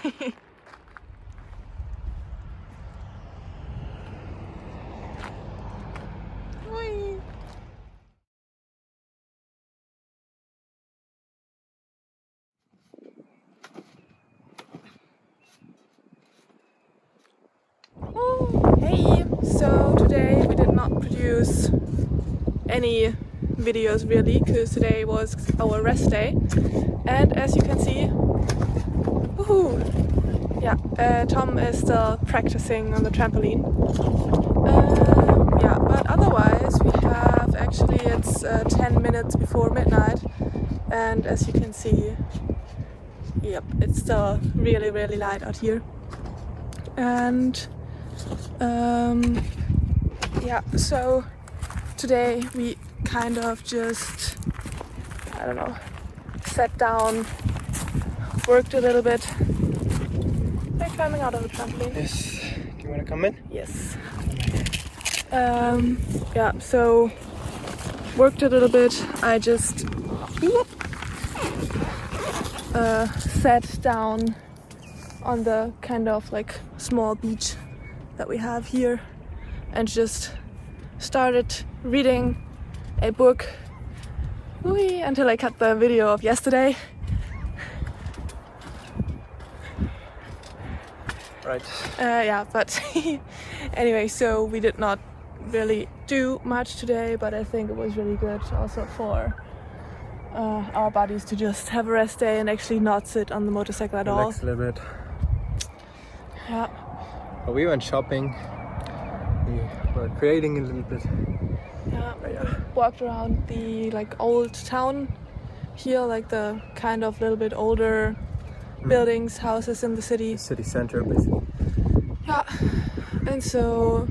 Hey! So today we did not produce any videos really, because today was our rest day, and as you can see, woohoo! Yeah, Tom is still practicing on the trampoline. Yeah, but otherwise we have actually, it's 10 minutes before midnight, and as you can see, yep, it's still really light out here. And yeah, so today we kind of just, I don't know, sat down, worked a little bit. They're climbing out of the trampoline. Yes. Do you want to come in? Yes. Yeah, so worked a little bit. I just sat down on the kind of like small beach that we have here and just started reading a book until I cut the video of yesterday. Right. Yeah, but anyway, so we did not really do much today, but I think it was really good also for our bodies to just have a rest day and actually not sit on the motorcycle at all. Relax a little bit. Yeah. But we went shopping. We were creating a little bit. Yeah. Walked around the like old town here, like the kind of little bit older buildings, houses in the city. City center, basically. Yeah. And so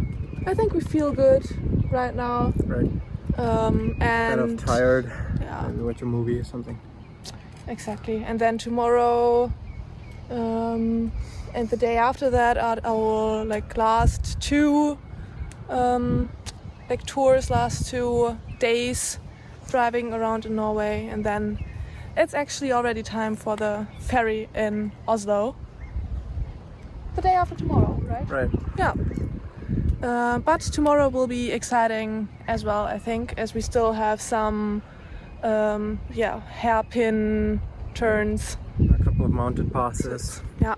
I think we feel good right now. Right. And Kind of tired. Yeah. Maybe watch a movie or something. Exactly. And then tomorrow and the day after that are our like last two tours, last 2 days driving around in Norway, and then it's actually already time for the ferry in Oslo. The day after tomorrow, right? Right. Yeah. But tomorrow will be exciting as well, I think, as we still have some hairpin turns. A couple of mountain passes. Yeah.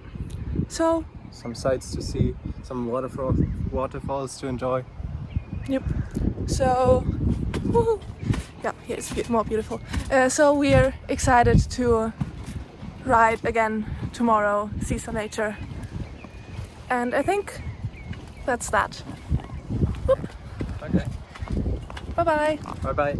So. Some sights to see, some waterfalls to enjoy. Yep. So. Woohoo. Yeah, here it's more beautiful. So we are excited to ride again tomorrow, see some nature. And I think that's that. Whoop. Okay. Bye bye. Bye bye.